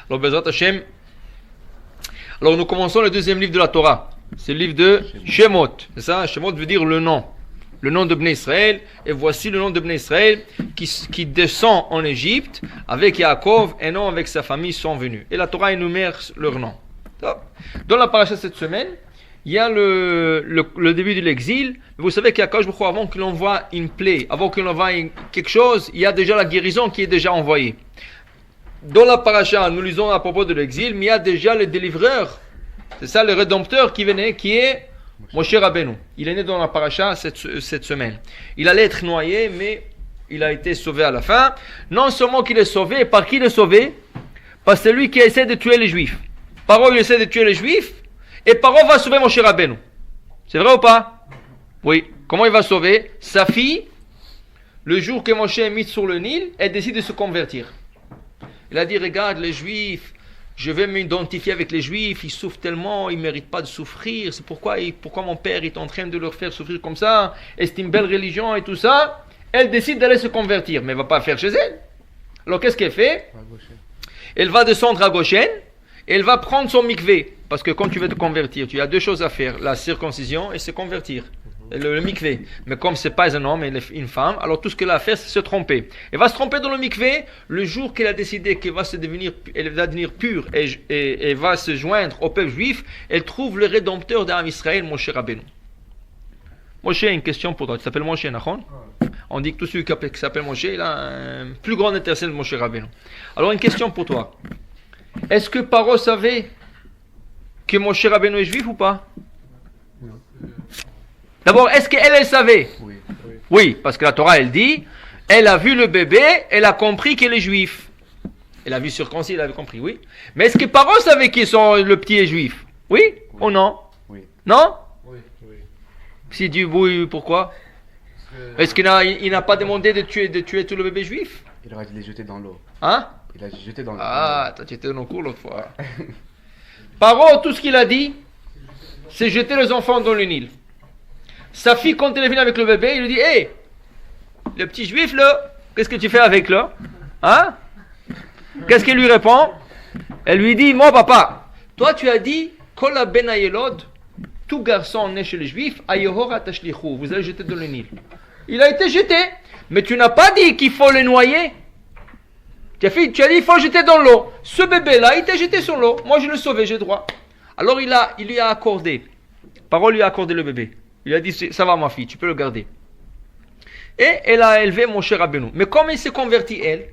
Alors, Bezrat Hashem. Alors, nous commençons le deuxième livre de la Torah. C'est le livre de Shemot. C'est ça? Shemot veut dire le nom. Le nom de Bnei Israël. Et voici le nom de Bnei Israël qui descend en Égypte avec Yaakov et non avec sa famille sont venus. Et la Torah énumère leur nom. Dans la paracha cette semaine, il y a le début de l'exil. Vous savez qu'Akadosh Baruch Hu, avant qu'il envoie une plaie, avant qu'il envoie quelque chose, il y a déjà la guérison qui est déjà envoyée. Dans la paracha, nous lisons à propos de l'exil, mais il y a déjà le délivreur. C'est ça, le rédempteur qui venait, qui est Moshe Rabbeinu. Il est né dans la paracha cette semaine. Il allait être noyé, mais il a été sauvé à la fin. Non seulement qu'il est sauvé, par qui il est sauvé? Par celui qui essaie de tuer les Juifs. Paro, il essaie de tuer les Juifs, et Paro va sauver Moshe Rabbeinu. C'est vrai ou pas? Oui. Comment il va sauver? Sa fille, le jour que Moshe est mis sur le Nil, elle décide de se convertir. Il a dit, regarde, les Juifs, je vais m'identifier avec les Juifs, ils souffrent tellement, ils ne méritent pas de souffrir, c'est pourquoi mon père est en train de leur faire souffrir comme ça, et c'est une belle religion et tout ça. Elle décide d'aller se convertir, mais elle ne va pas faire chez elle. Alors qu'est-ce qu'elle fait? Elle va descendre à Goshen, et elle va prendre son mikvé, parce que quand tu veux te convertir, tu as deux choses à faire, la circoncision et se convertir. Le mikvé. Mais comme ce n'est pas un homme, elle est une femme, alors tout ce qu'elle a à faire, c'est se tromper. Elle va se tromper dans le mikvé le jour qu'elle a décidé qu'elle va devenir pure et va se joindre au peuple juif. Elle trouve le rédempteur d'Am Israël, Moshe Rabbeinu. Moshe, une question pour toi. Tu t'appelles Moshe, Nachon? On dit que tout celui qui s'appelle Moshe, il a un plus grand intercelle de Moshe Rabbeinu. Alors, une question pour toi. Est-ce que Paro savait que Moshe Rabbeinu est juif ou pas? D'abord, est-ce qu'elle savait? Oui. Oui, parce que la Torah, elle dit, elle a vu le bébé, elle a compris qu'elle est juif. Elle a vu circoncis, elle avait compris, oui. Mais est-ce que Paro savait que le petit est juif? Oui, ou non? Oui. Non? Oui. S'il dit oui, pourquoi? Est-ce qu'il n'a pas demandé de tuer tout le bébé juif? Il aurait dû les jeter dans l'eau. Hein? Il a jeté dans l'eau. Ah, t'as jeté dans nos cours l'autre fois. Paro, tout ce qu'il a dit, c'est jeter les enfants dans le Nil. Sa fille, quand elle est venue avec le bébé, il lui dit, hé, le petit juif là, qu'est-ce que tu fais avec là? Hein? Qu'est-ce qu'elle lui répond? Elle lui dit, moi papa, toi tu as dit, Kola ben ayelod, tout garçon né chez les juifs, ayohora tashlichou, vous allez jeter dans le Nil. Il a été jeté, mais tu n'as pas dit qu'il faut le noyer. Tu as dit, il faut jeter dans l'eau. Ce bébé là, il t'a jeté sur l'eau. Moi je le sauvais, j'ai droit. Alors il lui a accordé, Parole lui a accordé le bébé. Il a dit, ça va ma fille, tu peux le garder. Et elle a élevé Moshe Rabbeinu. Mais comme elle s'est convertie, et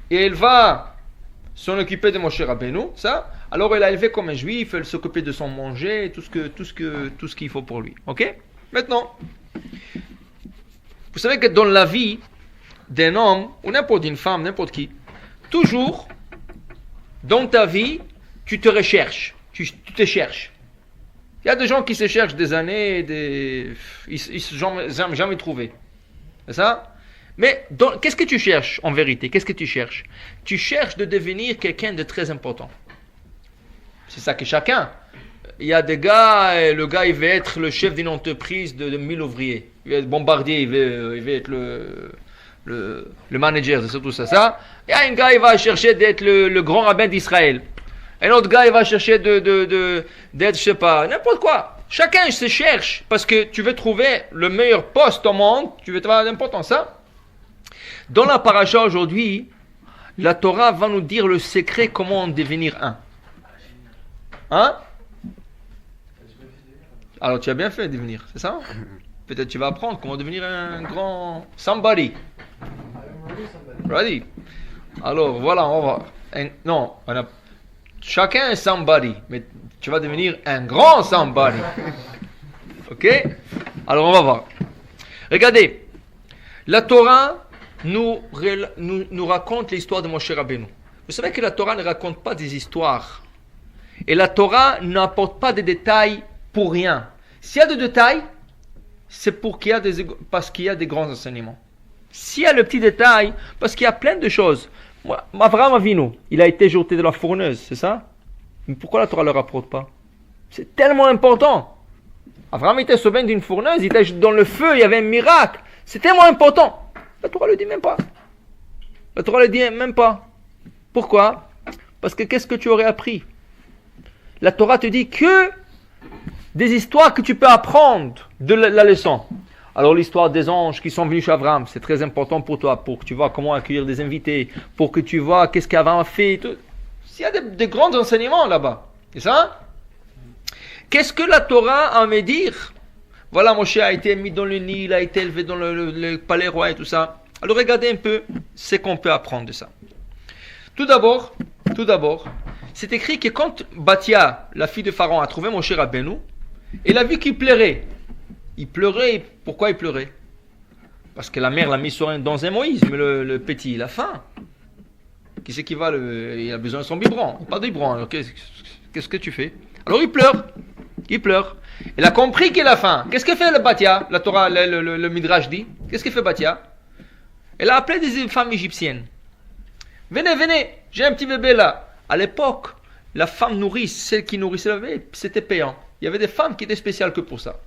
elle va s'en occuper de Moshe Rabbeinu, ça, alors elle a élevé comme un juif, elle s'occupait de son manger, tout ce qu'il faut pour lui. Ok? Maintenant, vous savez que dans la vie d'un homme, ou n'importe une femme, n'importe qui, toujours, dans ta vie, tu te recherches, tu te cherches. Il y a des gens qui se cherchent des années, ils ne sont jamais trouvés. C'est ça? Mais qu'est-ce que tu cherches en vérité? Qu'est-ce que tu cherches? Tu cherches de devenir quelqu'un de très important. C'est ça que chacun. Il y a des gars, le gars il veut être le chef d'une entreprise de 1000 ouvriers. Il veut être bombardier, il veut être le manager, c'est surtout ça. Il y a un gars, il va chercher d'être le grand rabbin d'Israël. Un autre gars, il va chercher d'être, je sais pas, n'importe quoi. Chacun se cherche parce que tu veux trouver le meilleur poste au monde, tu veux avoir l'important ça. Dans la paracha aujourd'hui, la Torah va nous dire le secret comment en devenir un. Hein? Alors tu as bien fait de venir, c'est ça? Peut-être tu vas apprendre comment devenir un grand somebody. Ready? Alors voilà, on va. Chacun est somebody, mais tu vas devenir un grand somebody. Ok? Alors on va voir. Regardez, la Torah nous raconte l'histoire de Moshe Rabbeinu. Vous savez que la Torah ne raconte pas des histoires. Et la Torah n'apporte pas de détails pour rien. S'il y a des détails, c'est parce qu'il y a des grands enseignements. S'il y a le petit détail, parce qu'il y a plein de choses. Avraham Avinu, il a été jeté de la fourneuse, c'est ça? Mais pourquoi la Torah ne le rapporte pas? C'est tellement important. Avraham était sauvé d'une fourneuse, il était dans le feu, il y avait un miracle. C'est tellement important. La Torah ne le dit même pas. La Torah ne le dit même pas. Pourquoi? Parce que qu'est-ce que tu aurais appris? La Torah te dit que des histoires que tu peux apprendre de la leçon. Alors l'histoire des anges qui sont venus chez Abraham, c'est très important pour toi, pour que tu vois comment accueillir des invités, pour que tu vois qu'est-ce qu'Abraham a fait. Tout. Il y a des grands enseignements là-bas. C'est ça? Qu'est-ce que la Torah a à me dire? Voilà, Moshe a été mis dans le Nil, il a été élevé dans le palais roi et tout ça. Alors regardez un peu ce qu'on peut apprendre de ça. Tout d'abord, c'est écrit que quand Bathia, la fille de Pharaon, a trouvé Moshe Rabbeinu, elle a vu qu'il pleurait. Il pleurait. Pourquoi il pleurait? Parce que la mère l'a mis dans un Moïse, mais le petit, il a faim. Qui c'est qui va il a besoin de son biberon. Pas de biberon. Alors qu'est-ce que tu fais? Alors il pleure. Elle a compris qu'il a faim. Qu'est-ce que fait le Bathia? La Torah, le Midrash dit. Qu'est-ce que fait Bathia? Elle a appelé des femmes égyptiennes. Venez, j'ai un petit bébé là. À l'époque, la femme nourrice, celle qui nourrissait le bébé, c'était payant. Il y avait des femmes qui étaient spéciales que pour ça.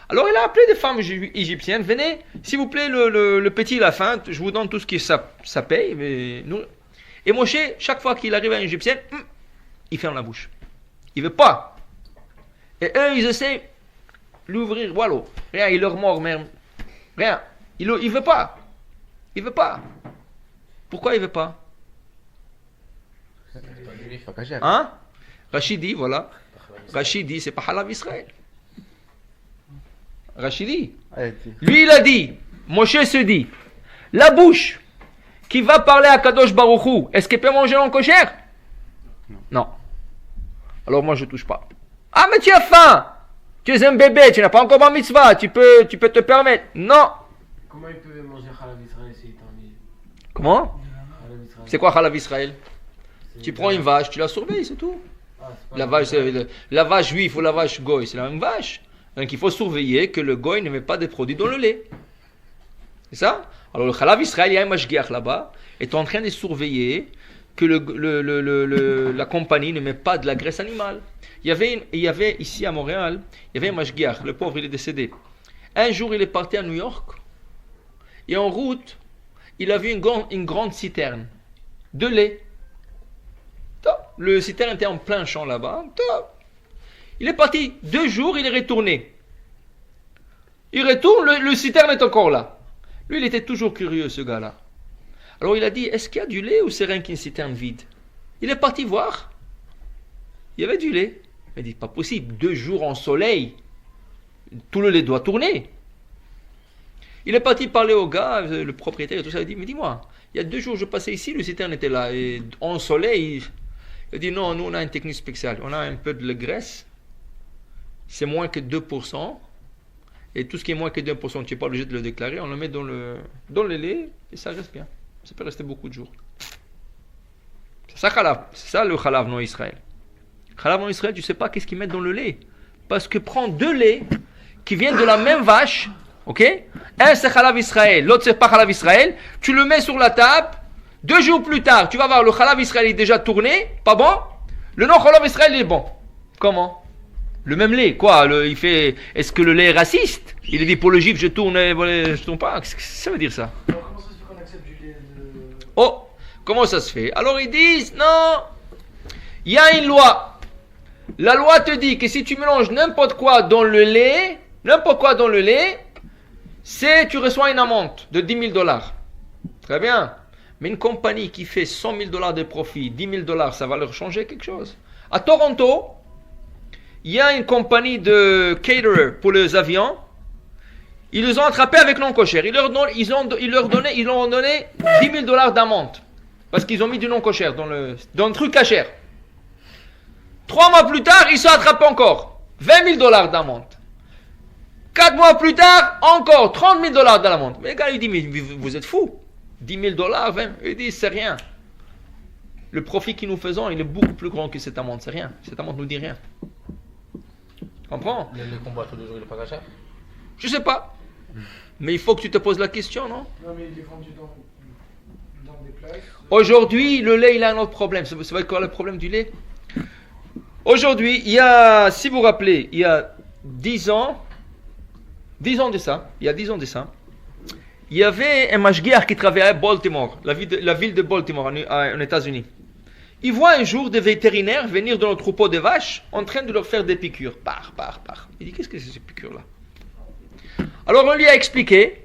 Alors il a appelé des femmes égyptiennes. Venez, s'il vous plaît, le petit il a faim. Je vous donne tout ce qui ça paye. Mais nous... Et Moshe, chaque fois qu'il arrive à une égyptienne, il ferme la bouche. Il veut pas. Et eux, ils essaient de l'ouvrir. Voilà. Rien, il leur mord même. Rien. Il veut pas. Il veut pas. Pourquoi il veut pas? Hein? Rachidi, voilà. Rachidi, c'est pas Halav Israël. Rachidi. Lui, il a dit, Moshe se dit, la bouche qui va parler à Kadosh Baruch Hu, est-ce qu'elle peut manger en kosher? Non. Alors moi, je touche pas. Ah, mais tu as faim. Tu es un bébé, tu n'as pas encore ma mitzvah, tu peux te permettre. Non. Comment il peut manger Halav Israël s'il est en Égypte? Comment? C'est quoi Halav Israël? Tu prends une vache, tu la surveilles, c'est tout. La vache juive ou la vache goy, c'est la même vache. Donc il faut surveiller que le goy ne met pas des produits dans le lait. C'est ça? Alors le Halav Israël, il y a un mashgiach là-bas, est en train de surveiller que la compagnie ne met pas de la graisse animale. Il y avait ici à Montréal, il y avait un mashgiach, le pauvre il est décédé. Un jour il est parti à New York et en route, il a vu une grande citerne de lait. Le citerne était en plein champ là-bas. Il est parti 2 jours, il est retourné. Il retourne, le citerne est encore là. Lui, il était toujours curieux, ce gars-là. Alors il a dit, est-ce qu'il y a du lait ou c'est rien qu'une citerne vide? Il est parti voir. Il y avait du lait. Il a dit, pas possible, 2 jours en soleil. Tout le lait doit tourner. Il est parti parler au gars, le propriétaire et tout ça. Il a dit, mais dis-moi, il y a 2 jours je passais ici, le citerne était là. Et en soleil, il a dit, non, nous on a une technique spéciale. On a un peu de graisse. C'est moins que 2%. Et tout ce qui est moins que 2%, tu n'es pas obligé de le déclarer. On le met dans le lait et ça reste bien. Ça peut rester beaucoup de jours. C'est ça, khalav. C'est ça le khalav non Israël. Khalav non Israël, tu ne sais pas qu'est-ce qu'ils mettent dans le lait. Parce que prends 2 laits qui viennent de la même vache. Ok? Un c'est khalav Israël, l'autre c'est pas khalav Israël. Tu le mets sur la table. 2 jours plus tard, tu vas voir le khalav Israël est déjà tourné. Pas bon? Le non khalav Israël est bon. Comment? Le même lait, quoi? Il fait. Est-ce que le lait est raciste? Il dit pour le juif, je tourne pas. Qu'est-ce que ça veut dire ça? Alors comment ça se fait qu'on accepte du lait de... Oh, comment ça se fait? Alors ils disent non. Il y a une loi. La loi te dit que si tu mélanges n'importe quoi dans le lait, tu reçois une amende de $10,000. Très bien. Mais une compagnie qui fait $100,000 de profit, $10,000, ça va leur changer quelque chose. À Toronto, il y a une compagnie de caterer pour les avions. Ils les ont attrapés avec non kosher. Ils leur ont donné $10,000 d'amende. Parce qu'ils ont mis du non kosher dans le truc cachère. 3 mois plus tard, ils sont attrapés encore. $20,000 d'amende. 4 mois plus tard, encore $30,000 d'amende. Mais le gars, il dit, mais vous êtes fous. $10,000, 20. Il dit, c'est rien. Le profit que nous faisons, il est beaucoup plus grand que cette amende. C'est rien. Cette amende ne nous dit rien. Comprends? Le combat tous les jours, il est pas caché? Je sais pas. Mais il faut que tu te poses la question, non? Non, mais il est vendu dans des places. Aujourd'hui, le lait, il a un autre problème. Ça va être quoi le problème du lait? Aujourd'hui, si vous vous rappelez, il y a 10 ans de ça, il y avait un mashgiach qui travaillait à Baltimore, la ville de Baltimore, en États-Unis. il voit un jour des vétérinaires venir dans le troupeau de vaches en train de leur faire des piqûres. Il dit, qu'est-ce que c'est ces piqûres-là? Alors on lui a expliqué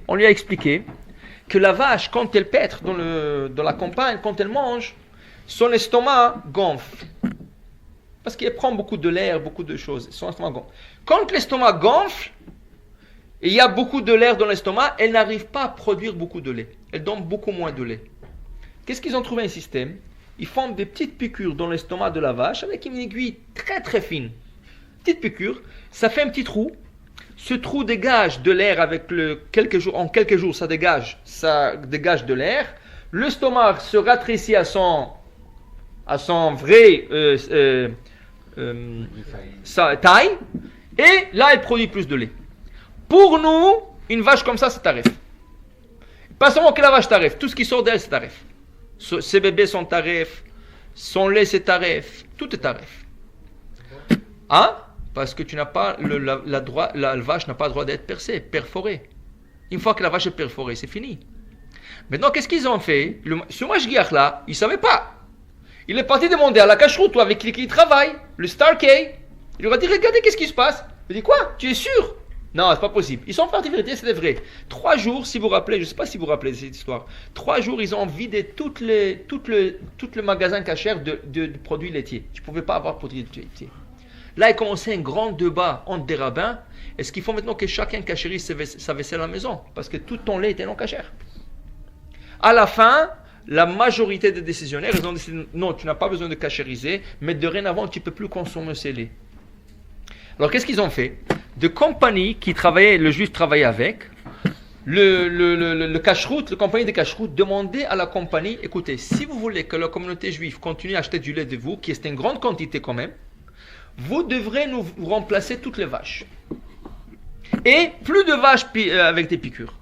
que la vache, quand elle pètre dans la campagne, quand elle mange, son estomac gonfle. Parce qu'elle prend beaucoup de l'air, beaucoup de choses. Son estomac gonfle. Quand l'estomac gonfle, et il y a beaucoup de l'air dans l'estomac, elle n'arrive pas à produire beaucoup de lait. Elle donne beaucoup moins de lait. Qu'est-ce qu'ils ont trouvé un système? Ils font des petites piqûres dans l'estomac de la vache avec une aiguille très très fine. Petite piqûre, ça fait un petit trou. Ce trou dégage de l'air en quelques jours, ça dégage de l'air. L'estomac se rétrécit à son vrai sa taille, et là elle produit plus de lait. Pour nous, une vache comme ça, c'est tarif. Pas seulement que la vache tarif, tout ce qui sort d'elle, c'est tarif. Ses bébés sont tarif, son lait c'est tarif, tout est tarif. Hein? Parce que tu n'as pas la vache n'a pas le droit d'être perforée. Une fois que la vache est perforée, c'est fini. Maintenant, qu'est-ce qu'ils ont fait? Ce mashgiach là, il ne savait pas. Il est parti demander à la cacheroute avec qui il travaille, le Star K. Il lui a dit, regardez, qu'est-ce qui se passe? Il dit, quoi? Tu es sûr? Non, c'est pas possible. Ils sont partis vérifier, c'était vrai. 3 jours, si vous vous rappelez, je ne sais pas si vous vous rappelez de cette histoire. 3 jours, ils ont vidé tout le magasin cachère de produits laitiers. Tu ne pouvais pas avoir de produits laitiers. Là, il commençait un grand débat entre des rabbins. Est-ce qu'il faut maintenant que chacun cachérise sa vaisselle à la maison? Parce que tout ton lait était non cachère. À la fin, la majorité des décisionnaires, ils ont décidé, non, tu n'as pas besoin de cachériser, mais dorénavant, tu ne peux plus consommer ces laits. Alors, qu'est-ce qu'ils ont fait? De compagnies qui travaillaient, le juif travaillait avec, le cacheroute, la compagnie de cacheroute demandait à la compagnie, écoutez, si vous voulez que la communauté juive continue à acheter du lait de vous, qui est une grande quantité quand même, vous devrez nous remplacer toutes les vaches. Et plus de vaches avec des piqûres.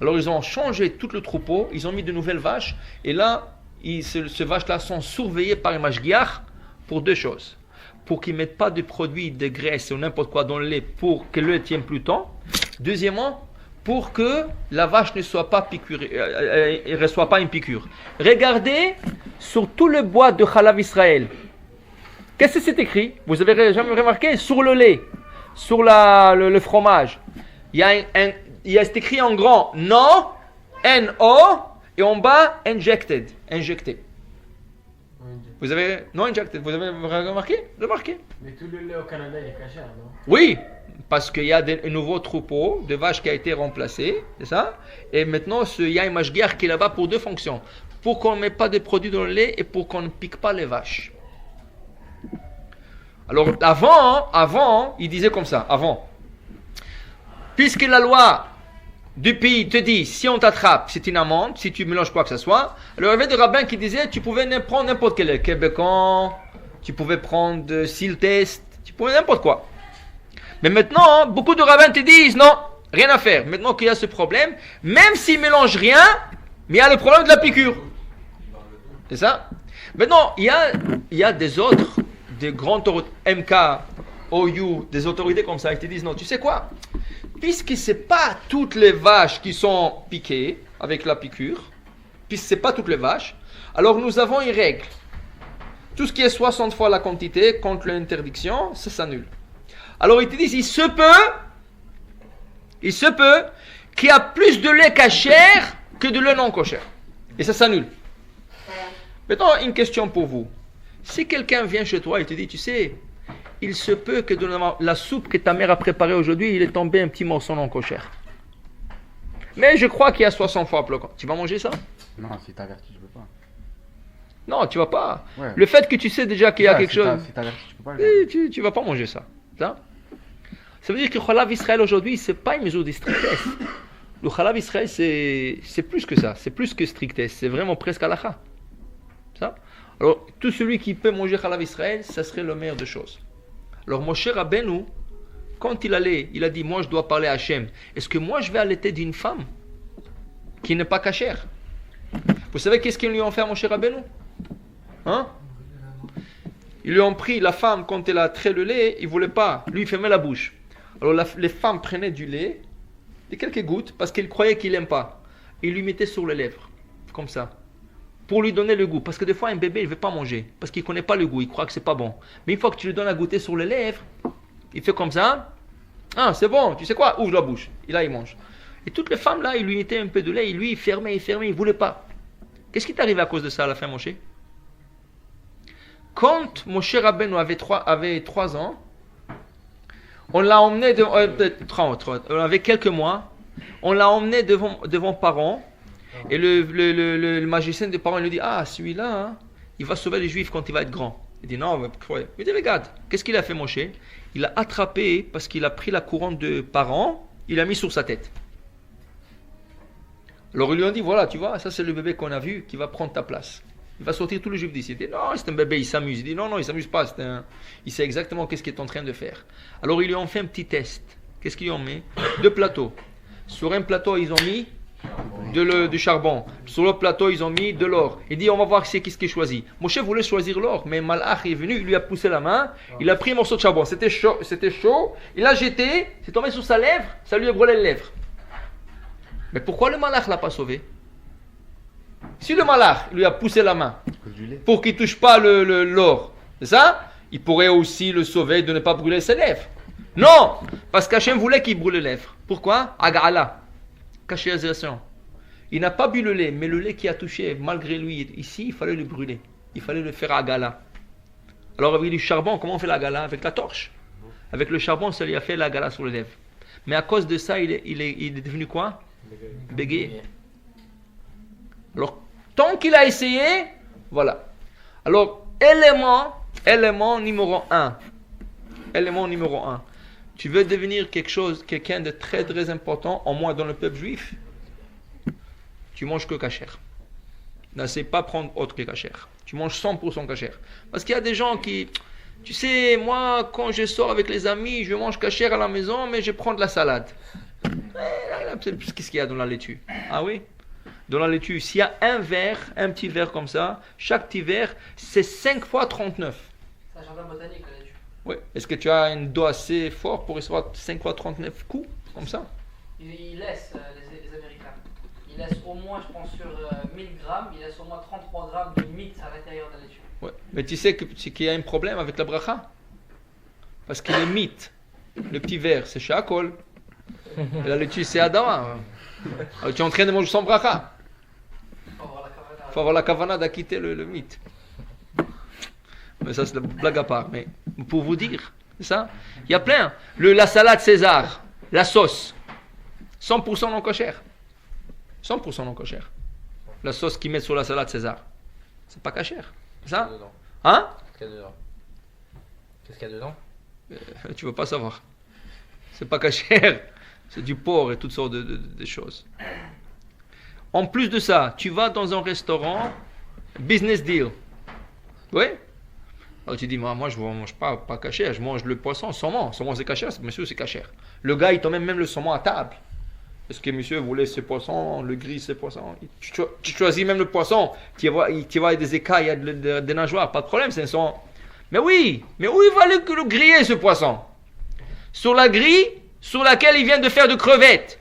Alors ils ont changé tout le troupeau, ils ont mis de nouvelles vaches, et là, ces vaches-là sont surveillées par un mashgiach pour 2 choses. Pour qu'ils ne mettent pas de produits de graisse ou n'importe quoi dans le lait pour que le lait tienne plus longtemps. Deuxièmement, pour que la vache ne soit pas piqûrée, ne reçoit pas une piqûre. Regardez sur tout le bois de Chalav Israël. Qu'est-ce que c'est écrit? Vous avez jamais remarqué? Sur le lait, sur le fromage. Il y a c'est écrit en grand non, N-O, et en bas injected, injecté. Vous avez non injected, vous avez remarqué? Mais tout le lait au Canada il est cachère, non? Oui, parce qu'il y a un nouveau troupeau de vaches qui a été remplacé, c'est ça? Et maintenant, il y a un mashgiach qui est là-bas pour 2 fonctions. Pour qu'on ne mette pas de produits dans le lait et pour qu'on ne pique pas les vaches. Alors avant, il disait comme ça, avant. Puisque la loi du pays te dit, si on t'attrape, c'est une amende, si tu mélanges quoi que ce soit. Alors il y avait des rabbins qui disaient, tu pouvais prendre n'importe quel québécois, tu pouvais prendre seal test, tu pouvais n'importe quoi. Mais maintenant, beaucoup de rabbins te disent, non, rien à faire. Maintenant qu'il y a ce problème, même s'ils ne mélangent rien, mais il y a le problème de la piqûre. C'est ça? Maintenant, il y a des autres, des grands MK, OU, des autorités comme ça, ils te disent, non, tu sais quoi? Puisque ce n'est pas toutes les vaches qui sont piquées avec la piqûre, puisque ce n'est pas toutes les vaches, alors nous avons une règle. Tout ce qui est 60 fois la quantité contre l'interdiction, ça s'annule. Alors ils te disent, il se peut qu'il y a plus de lait cachère que de lait non cachère. Et ça s'annule. Maintenant, une question pour vous. Si quelqu'un vient chez toi et te dit, tu sais, il se peut que dans la soupe que ta mère a préparée aujourd'hui, il est tombé un petit morceau non cachère. Mais je crois qu'il y a 60 fois plus. Tu vas manger ça? Non, si t'avertis, je peux pas. Non, tu vas pas. Ouais. Le fait que tu sais déjà qu'il y a quelque chose, Si t'avertis, tu peux pas. tu vas pas manger ça. Ça veut dire que le Chalav Israël aujourd'hui, c'est pas une mesure de strictesse. Le Chalav Israël, c'est plus que ça. C'est plus que strictesse. C'est vraiment presque halakha. Ça? Alors, tout celui qui peut manger Chalav Israël, ça serait le meilleur des choses. Alors, Moshe Rabbeinu, quand il a dit, moi je dois parler à Hachem. Est-ce que moi je vais allaiter d'une femme qui n'est pas cachère? Vous savez qu'est-ce qu'ils lui ont fait à Moshe Rabbeinu? Hein? Ils lui ont pris la femme quand elle a trait le lait, il ne voulait pas. Lui, il fermait la bouche. Alors les femmes prenaient du lait, de quelques gouttes, parce qu'ils croyaient qu'il n'aime pas. Ils lui mettaient sur les lèvres, comme ça. pour lui donner le goût. Parce que des fois, un bébé, il ne veut pas manger. Parce qu'il ne connaît pas le goût, il croit que c'est pas bon. Mais une fois que tu lui donnes à goûter sur les lèvres, il fait comme ça. Ah, c'est bon, tu sais quoi? Ouvre la bouche. Et là, il mange. Et toutes les femmes, là, il lui mettait un peu de lait, lui, il fermait, il ne voulait pas. Qu'est-ce qui t'est arrivé à cause de ça à la fin, Moshe? Quand Moshe Rabbeinu avait 3 ans, on l'a emmené, on avait quelques mois, on l'a emmené devant Pharaon, et le magicien de Pharaon lui dit, ah, celui-là, hein, il va sauver les Juifs quand il va être grand. Il dit, non, mais il dit, regarde, qu'est-ce qu'il a fait, Moshe? Il a attrapé, parce qu'il a pris la couronne de Pharaon, il l'a mis sur sa tête. Alors ils lui ont dit, voilà, tu vois, ça c'est le bébé qu'on a vu qui va prendre ta place. Il va sortir tous les Juifs d'ici. Il dit, non, c'est un bébé, il s'amuse. Il dit, non, il ne s'amuse pas, il sait exactement qu'est-ce qu'il est en train de faire. Alors ils lui ont fait un petit test. Qu'est-ce qu'ils ont mis? 2 plateaux. Sur un plateau, ils ont mis du charbon. Sur l'autre plateau, ils ont mis de l'or. Il dit, on va voir qu'est-ce qu'il choisit. Moshe voulait choisir l'or, mais Malach est venu, il lui a poussé la main, il a pris un morceau de charbon. C'était chaud, il l'a jeté, c'est tombé sur sa lèvre, ça lui a brûlé les lèvres. Mais pourquoi le Malach ne l'a pas sauvé? Si le Malach lui a poussé la main pour qu'il ne touche pas l'or, c'est ça? Il pourrait aussi le sauver de ne pas brûler ses lèvres. Non, parce qu'Hachem voulait qu'il brûle les lèvres. Pourquoi? Agala, cachérisation. Il n'a pas bu le lait, mais le lait qui a touché, malgré lui, ici, il fallait le brûler. Il fallait le faire agala. Alors avec du charbon, comment on fait l'agala? Avec la torche. Avec le charbon, ça lui a fait l'agala sur les lèvres. Mais à cause de ça, il est devenu quoi? Bégayé. Alors, tant qu'il a essayé, voilà. Alors, élément numéro 1. Élément numéro 1. Tu veux devenir quelqu'un de très très important, au moins dans le peuple juif, tu manges que kasher. N'essaie pas de prendre autre que kasher. Tu manges 100% kasher. Parce qu'il y a des gens qui, tu sais, moi, quand je sors avec les amis, je mange kasher à la maison, mais je prends de la salade. Qu'est-ce qu'il y a dans la laitue? Ah oui? Dans la laitue, s'il y a un petit verre comme ça, chaque petit verre, c'est 5 fois 39. C'est un jardin botanique, la laitue. Oui. Est-ce que tu as un dos assez fort pour recevoir 5 fois 39 coups, comme ça? Ils laissent, les Américains. Ils laissent au moins, je pense, sur 1000 grammes, ils laissent au moins 33 grammes de mythe à l'intérieur de la laitue. Ouais. Mais tu sais qu'il y a un problème avec la bracha? Parce que le mythe, le petit verre, c'est shakol. Et la laitue, c'est Adama. Alors, tu es en train de manger sans bracha. Il faut avoir la kavana d'acquitter le mythe. Mais ça, c'est la blague à part. Mais pour vous dire, c'est ça? Il y a plein. La salade César, la sauce, 100% non cocher. 100% non cocher. La sauce qu'ils mettent sur la salade César, c'est pas cocher. C'est ça? Hein? Qu'est-ce qu'il y a dedans? Tu veux pas savoir. C'est pas cocher. C'est du porc et toutes sortes de choses. En plus de ça, tu vas dans un restaurant, business deal. Oui? Alors tu dis, moi je ne mange pas kasher, je mange le poisson, saumon. Saumon c'est kasher, monsieur c'est kasher. Le gars il t'emmène même le saumon à table. Est-ce que monsieur voulait ce poisson, le gris ce poisson? Tu choisis même le poisson, tu vois des écailles, il y a des nageoires, pas de problème, c'est un saumon. Mais oui, mais où il va le griller ce poisson? Sur la grille sur laquelle il vient de faire de crevettes.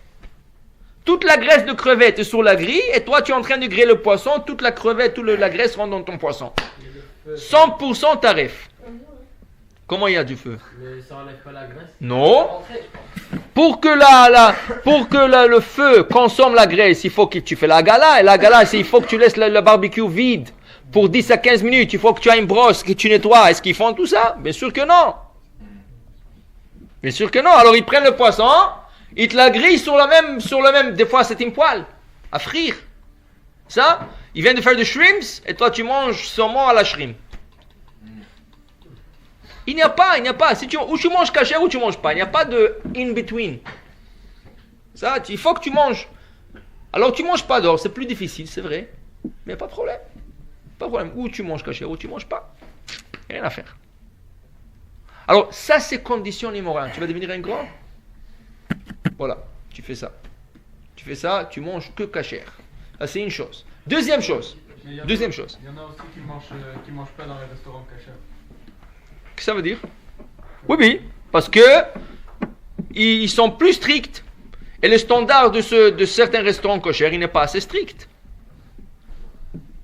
Toute la graisse de crevette est sur la grille et toi tu es en train de griller le poisson, toute la crevette, toute la graisse rentre dans ton poisson. 100% tarif. Comment il y a du feu? Mais ça enlève pas la graisse? Non. Pour que le feu consomme la graisse, il faut que tu fais la gala. Et la gala, il faut que tu laisses le barbecue vide pour 10 à 15 minutes. Il faut que tu aies une brosse, que tu nettoies. Est-ce qu'ils font tout ça? Bien sûr que non. Bien sûr que non. Alors ils prennent le poisson, ils te la grillent sur le même, des fois c'est une poêle, à frire. Ça, ils viennent de faire des shrimps, et toi tu manges saumon à la shrimp. Il n'y a pas, ou tu manges kasher ou tu manges pas, il n'y a pas de in-between. Ça, il faut que tu manges. Alors tu manges pas d'or, c'est plus difficile, c'est vrai, mais pas de problème. Pas de problème, ou tu manges kasher ou tu manges pas. Rien à faire. Alors, ça, c'est condition numéro 1. Tu vas devenir un grand? Voilà, tu fais ça. Tu manges que kasher. Ça, c'est une chose. Deuxième chose. Il y en a aussi qui mangent pas dans les restaurants kasher. Qu'est-ce que ça veut dire? Oui, parce que ils sont plus stricts. Et le standard de certains restaurants kasher, il n'est pas assez strict.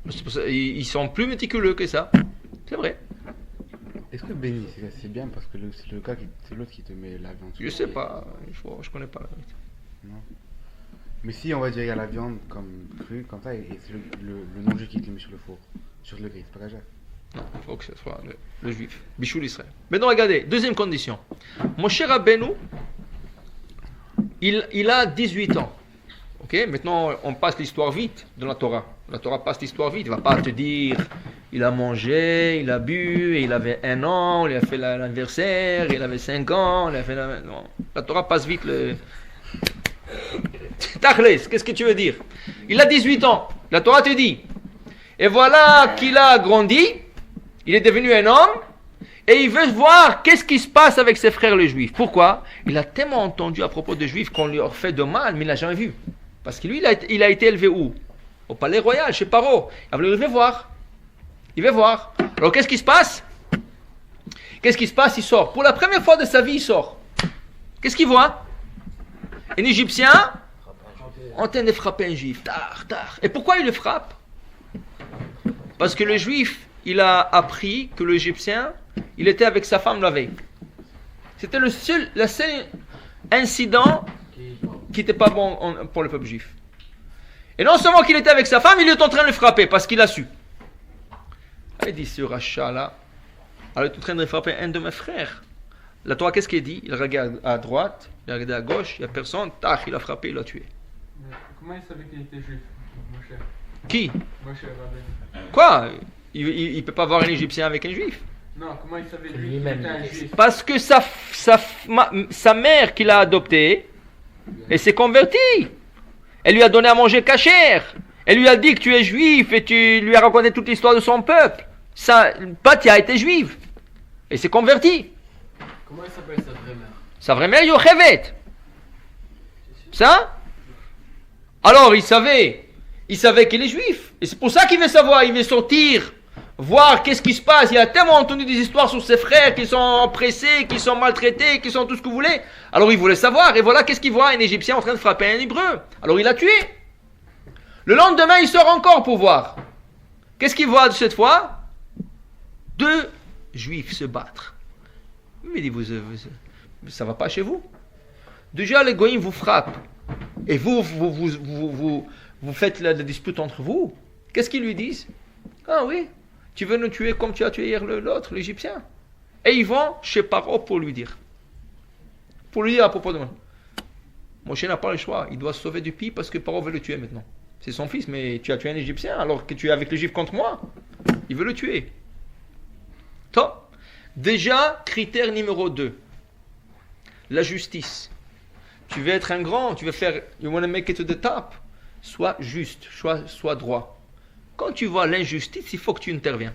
C'est pour ça, ils sont plus méticuleux que ça. C'est vrai. Est-ce que béni, c'est bien parce que c'est le gars c'est l'autre qui te met la viande sur Je le sais riz. pas. Je connais pas la vérité. Non. Mais si on va dire il y a la viande comme crue, comme ça, et c'est le non-juif qui te le met sur le four, sur le grill, c'est pas cachère. Non, il faut que ce soit le juif. Bichou d'Israël. Maintenant, regardez, deuxième condition. Moshe Rabbeinu, il a 18 ans. Ok, maintenant, on passe l'histoire vite de la Torah. La Torah passe l'histoire vite. Il ne va pas te dire, il a mangé, il a bu, et il avait 1 an, il a fait l'anniversaire, il avait 5 ans, il a fait la... Non. La Torah passe vite le... Tachles, qu'est-ce que tu veux dire? Il a 18 ans. La Torah te dit. Et voilà qu'il a grandi. Il est devenu un homme. Et il veut voir qu'est-ce qui se passe avec ses frères les juifs. Pourquoi? Il a tellement entendu à propos des juifs qu'on lui a fait de mal, mais il n'a jamais vu. Parce que lui, il a été élevé où? Au palais royal, chez Paro. Alors il veut voir. Il veut voir. Alors qu'est-ce qui se passe? Qu'est-ce qui se passe? Il sort. Pour la première fois de sa vie, il sort. Qu'est-ce qu'il voit? Un Égyptien en train de frapper un juif. Tar. Et pourquoi il le frappe? Parce que le juif, il a appris que l'Égyptien, il était avec sa femme la veille. C'était le seul incident qui n'était pas bon pour le peuple juif. Et non seulement qu'il était avec sa femme, il est en train de le frapper parce qu'il a su. Il dit ce rachat là, alors il est en train de frapper un de mes frères. La Torah, qu'est-ce qu'il dit? Il regarde à droite, il regarde à gauche, il n'y a personne, il a frappé, il l'a tué. Mais comment il savait qu'il était juif, Moshe? Qui? Moshe Rabbeinu. Quoi? Il ne peut pas voir un Égyptien avec un juif. Non, comment il savait lui qu'il Lui-même. était un juif? Parce que sa mère qu'il a adoptée, elle s'est convertie. Elle lui a donné à manger cachère. Elle lui a dit que tu es juif et tu lui as raconté toute l'histoire de son peuple. Patia était juive. Elle s'est convertie. Comment elle s'appelle sa vraie mère? Sa vraie mère, Yochevet. Ça? Alors, il savait qu'il est juif. Et c'est pour ça qu'il veut savoir. Il veut sortir, voir qu'est-ce qui se passe. Il a tellement entendu des histoires sur ses frères qui sont oppressés, qui sont maltraités, qui sont tout ce que vous voulez. Alors, il voulait savoir. Et voilà, qu'est-ce qu'il voit? Un Égyptien en train de frapper un Hébreu. Alors, il l'a tué. Le lendemain, il sort encore pour voir. Qu'est-ce qu'il voit cette fois? 2 juifs se battre. Mais il dit, ça va pas chez vous? Déjà, les goïms vous frappent. Et vous faites la dispute entre vous. Qu'est-ce qu'ils lui disent? Ah oui, tu veux nous tuer comme tu as tué hier l'autre, l'Égyptien. Et ils vont chez Paro pour lui dire. Pour lui dire à propos de moi. Moshe n'a pas le choix. Il doit se sauver du pays parce que Paro veut le tuer maintenant. C'est son fils, mais tu as tué un Égyptien alors que tu es avec les Juifs contre moi. Il veut le tuer. Top. Déjà, critère numéro 2. La justice. Tu veux être un grand, tu veux faire, you want to make it to the top. Sois juste, sois droit. Quand tu vois l'injustice, il faut que tu interviens.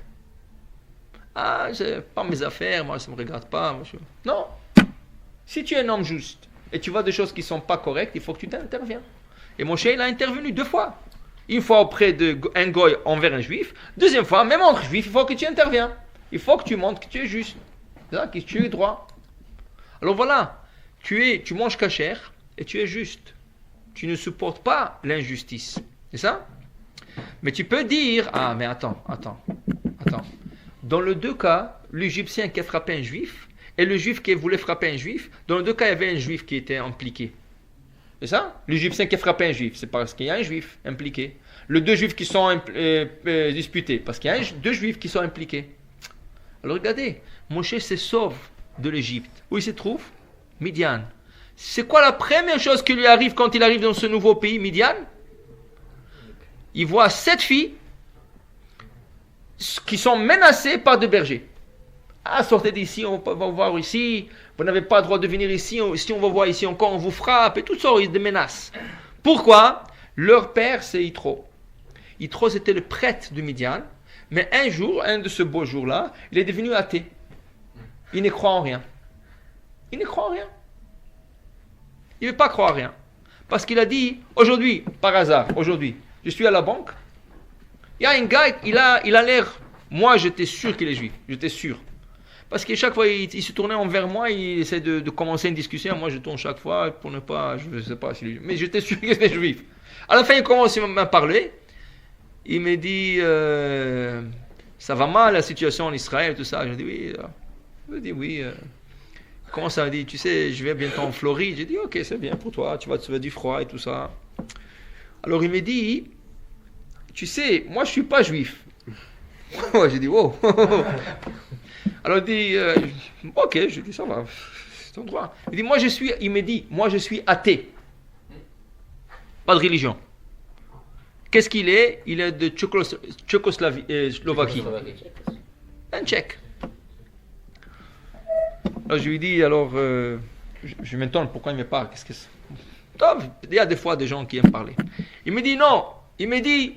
Ah, c'est pas mes affaires, moi ça me regarde pas. Non. Si tu es un homme juste et tu vois des choses qui sont pas correctes, il faut que tu t'interviens. Et Moshe, il a intervenu 2 fois. Une fois auprès d'un goy envers un juif. Deuxième fois, même entre juifs, il faut que tu interviens. Il faut que tu montres que tu es juste. Que tu es droit. Alors voilà. Tu manges cachère et tu es juste. Tu ne supportes pas l'injustice. C'est ça? Mais tu peux dire, ah mais attends. Dans les 2 cas, l'Égyptien qui a frappé un juif et le juif qui voulait frapper un juif, dans les 2 cas, il y avait un juif qui était impliqué. C'est ça? L'Égyptien qui a frappé un juif, c'est parce qu'il y a un juif impliqué. Les 2 juifs qui sont disputés, parce qu'il y a 2 juifs qui sont impliqués. Alors regardez, Moshe se sauve de l'Égypte. Où il se trouve? Midian. C'est quoi la première chose qui lui arrive quand il arrive dans ce nouveau pays, Midian? Il voit 7 filles qui sont menacées par des bergers. Ah, sortez d'ici, on va voir ici. Vous n'avez pas le droit de venir ici. Si on va voir ici encore, on vous frappe. Et toutes sortes de menaces. Pourquoi? Leur père, c'est Yitro. Yitro, c'était le prêtre de Midian. Mais un jour, un de ces beaux jours-là, il est devenu athée. Il ne croit en rien. Il ne croit en rien. Il ne veut pas croire en rien. Parce qu'il a dit, aujourd'hui, par hasard, je suis à la banque. Il y a un gars, il a l'air, moi j'étais sûr qu'il est juif. J'étais sûr. Parce que chaque fois, il se tournait envers moi, il essaie de commencer une discussion. Moi, je tourne chaque fois pour ne pas, je ne sais pas s'il est juif. Mais j'étais sûr qu'il était juif. À la fin, il commence à me parler. il me dit, ça va mal la situation en Israël, tout ça. Je dis oui. Je dis oui. Comment ça? Il dit, tu sais, je vais bientôt en Floride. J'ai dit, ok, c'est bien pour toi, tu vas te sauver du froid et tout ça. Alors il me dit, tu sais, moi je suis pas juif. J'ai dit, wow. Alors il dit, ok, je dis, ça va, c'est ton droit. Il me dit, moi je suis athée. Pas de religion. Qu'est-ce qu'il est? Il est de Tchécoslovaquie. Un Tchèque. Alors je lui dis, alors, je m'étonne pourquoi il me parle. Qu'est-ce que c'est? Il y a des fois des gens qui aiment parler. Il me dit non. Il me dit,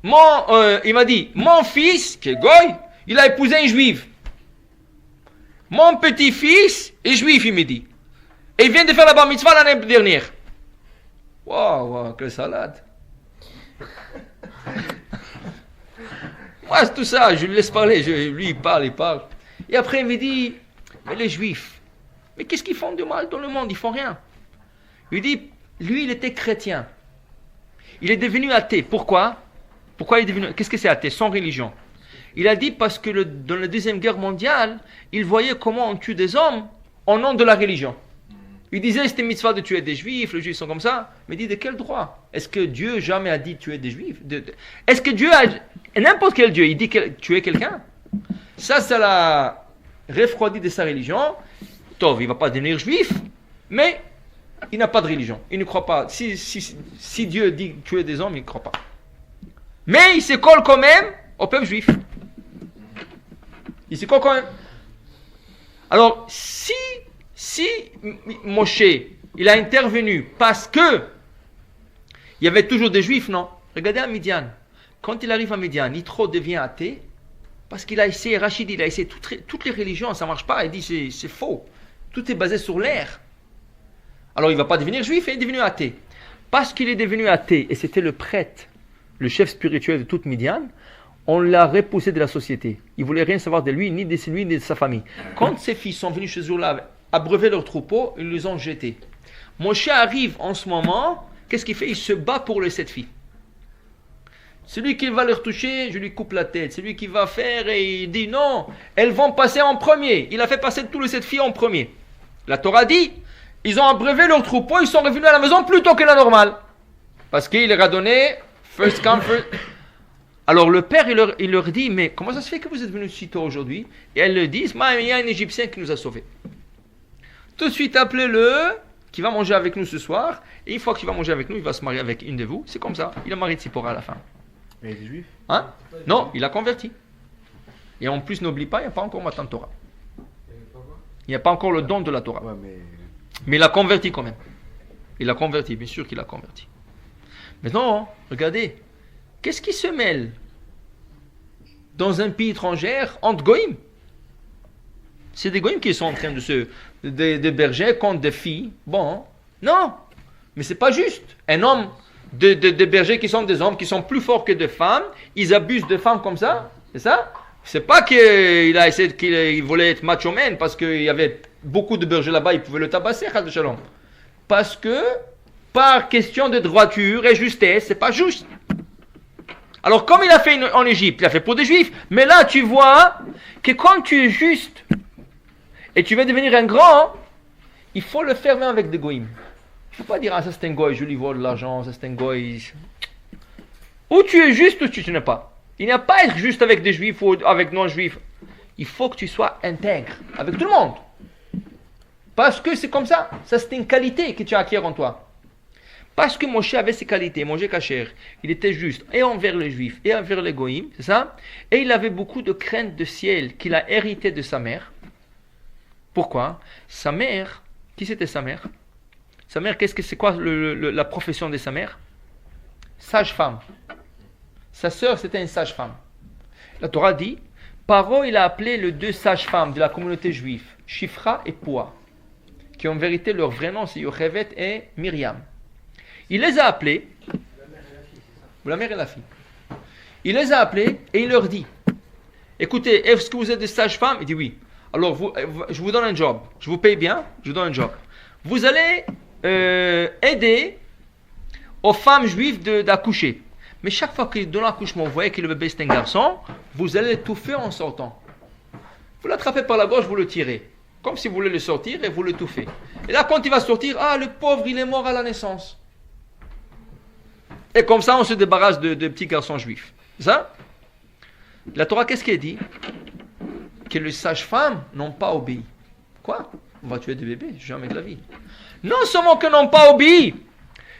il m'a dit, mon fils, qui est goy, il a épousé une juive. Mon petit-fils est juif, il me dit. Et il vient de faire la bar mitzvah l'année dernière. Waouh, quelle salade. Moi, c'est tout ça, je le laisse parler. Lui, il parle. Et après, il me dit, mais les juifs, mais qu'est-ce qu'ils font de mal dans le monde? Ils font rien. Il dit, lui, il était chrétien. Il est devenu athée. Pourquoi il est devenu... Qu'est-ce que c'est athée? Sans religion. Il a dit parce que dans la Deuxième Guerre mondiale, il voyait comment on tue des hommes au nom de la religion. Il disait, c'était mitzvah de tuer des juifs, les juifs sont comme ça. Mais il dit, de quel droit? Est-ce que Dieu jamais a dit tuer des juifs? Est-ce que Dieu a... N'importe quel Dieu, il dit tuer quelqu'un? Ça l'a refroidi de sa religion. Tov, il ne va pas devenir juif, mais il n'a pas de religion. Il ne croit pas. Si Dieu dit tuer des hommes, il ne croit pas. Mais il se colle quand même au peuple juif. Il se colle quand même. Alors, si Moshe, il a intervenu parce que il y avait toujours des juifs, non? Regardez à Midian. Quand il arrive à Midian, Yitro devient athée parce qu'il a essayé, Rachid, il a essayé toutes les religions, ça ne marche pas. Il dit c'est faux. Tout est basé sur l'air. Alors il ne va pas devenir juif, il est devenu athée. Parce qu'il est devenu athée, et c'était le prêtre, le chef spirituel de toute Midian, on l'a repoussé de la société. Il ne voulait rien savoir de lui, ni de lui, ni de sa famille. Quand ses fils sont venus ce jour-là abreuver leurs troupeaux, ils les ont jetés. Moshe arrive en ce moment, qu'est-ce qu'il fait? Il se bat pour les 7 filles. Celui qui va leur toucher, je lui coupe la tête. Celui qui va faire, et il dit non, elles vont passer en premier. Il a fait passer tous les 7 filles en premier. La Torah dit, ils ont abreuvé leurs troupeaux, ils sont revenus à la maison plus tôt que la normale. Parce qu'il leur a donné first come, first... Alors le père, il leur dit, mais comment ça se fait que vous êtes venus si tôt aujourd'hui? Et elles le disent, il y a un Égyptien qui nous a sauvés. Tout de suite, appelez-le, qui va manger avec nous ce soir. Et une fois qu'il va manger avec nous, il va se marier avec une de vous. C'est comme ça. Il a marié Tzipora à la fin. Mais il est juif? Hein? Non, il a converti. Et en plus, n'oublie pas, il n'y a pas encore Matan Torah. Il n'y a pas encore le don de la Torah. Ouais, mais il a converti quand même. Il a converti, bien sûr qu'il a converti. Maintenant, regardez. Qu'est-ce qui se mêle dans un pays étranger entre goïms? C'est des goïms qui sont en train de berger contre des filles. Bon, non, mais c'est pas juste. Un homme, des bergers qui sont des hommes qui sont plus forts que des femmes, ils abusent de femmes comme ça, c'est ça? C'est pas qu'il a essayé qu'il voulait être macho man parce qu'il y avait beaucoup de bergers là-bas, ils pouvaient le tabasser, Shalom. Parce que par question de droiture et justesse, c'est pas juste. Alors comme il a fait en Égypte, il a fait pour des juifs, mais là tu vois que quand tu es juste et tu veux devenir un grand, il faut le faire même avec des goïms. Il ne faut pas dire, ah ça c'est un goï, je lui vole de l'argent, ça c'est un goï. Ou tu es juste ou tu n'es pas. Il n'y a pas à être juste avec des juifs ou avec non-juifs. Il faut que tu sois intègre avec tout le monde. Parce que c'est comme ça. Ça c'est une qualité que tu acquiers en toi. Parce que Moshe avait ses qualités, Moshe Kacher, il était juste et envers les juifs et envers les goïms, c'est ça? Et il avait beaucoup de crainte de ciel qu'il a hérité de sa mère. Pourquoi? Sa mère, qui c'était sa mère? Sa mère, c'est quoi la profession de sa mère? Sage-femme. Sa sœur, c'était une sage-femme. La Torah dit, Paro, il a appelé les 2 sages-femmes de la communauté juive, Shifra et Poua, qui en vérité leur vrai nom c'est Yochevet et Myriam. Il les a appelés, la mère et la fille. Il les a appelés et il leur dit, écoutez, est-ce que vous êtes des sages-femmes? Il dit oui. Alors, je vous donne un job. Je vous paye bien, je vous donne un job. Vous allez aider aux femmes juives d'accoucher. Mais chaque fois que dans l'accouchement, vous voyez que le bébé c'est un garçon, vous allez l'étouffer en sortant. Vous l'attrapez par la gorge, vous le tirez. Comme si vous voulez le sortir et vous l'étouffez. Et là, quand il va sortir, le pauvre, il est mort à la naissance. Et comme ça, on se débarrasse de petits garçons juifs. C'est ça? La Torah, qu'est-ce qu'elle dit? Que les sages-femmes n'ont pas obéi. Quoi? On va tuer des bébés? Jamais de la vie. Non seulement qu'ils n'ont pas obéi,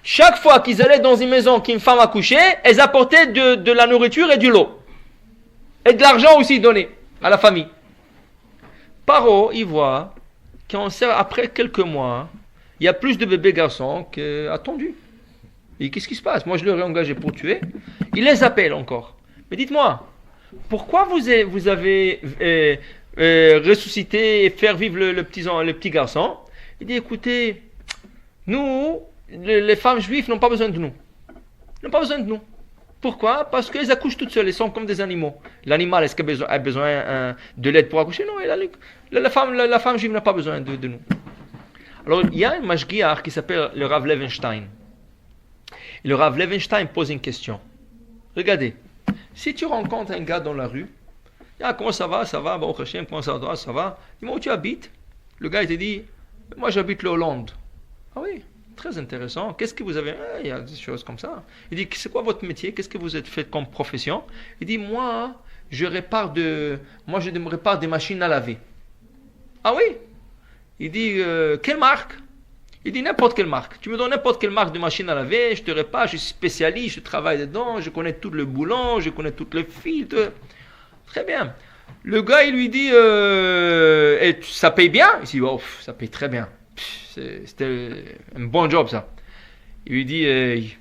chaque fois qu'ils allaient dans une maison qu'une femme accouchait, elles apportaient de la nourriture et du lot. Et de l'argent aussi donné à la famille. Paro, il voit qu'après quelques mois, il y a plus de bébés garçons qu'attendus. Et qu'est-ce qui se passe? Moi, je leur ai engagé pour tuer. Il les appelle encore. Mais dites-moi, pourquoi vous avez ressuscité et faire vivre le petit garçon? Il dit, écoutez, nous, les femmes juives n'ont pas besoin de nous. Ils n'ont pas besoin de nous. Pourquoi? Parce qu'elles accouchent toutes seules, elles sont comme des animaux. L'animal, est-ce qu'elle a besoin de l'aide pour accoucher? Non, la femme juive n'a pas besoin de nous. Alors, il y a un mashgiach qui s'appelle le Rav Levenstein. Et le Rav Levenstein pose une question. Regardez, si tu rencontres un gars dans la rue, comment ça va, bon, Hashem, comment ça va? Dis-moi où tu habites? Le gars, il te dit, moi j'habite le Hollande. Ah oui, très intéressant. Qu'est-ce que vous avez? Il y a des choses comme ça. Il dit, c'est quoi votre métier? Qu'est-ce que vous êtes fait comme profession? Il dit, moi, je répare des machines à laver. Ah oui? Il dit, quelle marque? Il dit, n'importe quelle marque. Tu me donnes n'importe quelle marque de machine à laver, je te répare, je suis spécialiste, je travaille dedans, je connais tout le boulon, je connais toutes les fils. Très bien. Le gars, il lui dit, et ça paye bien? Il dit, oh, ça paye très bien. C'était un bon job, ça. Il lui dit,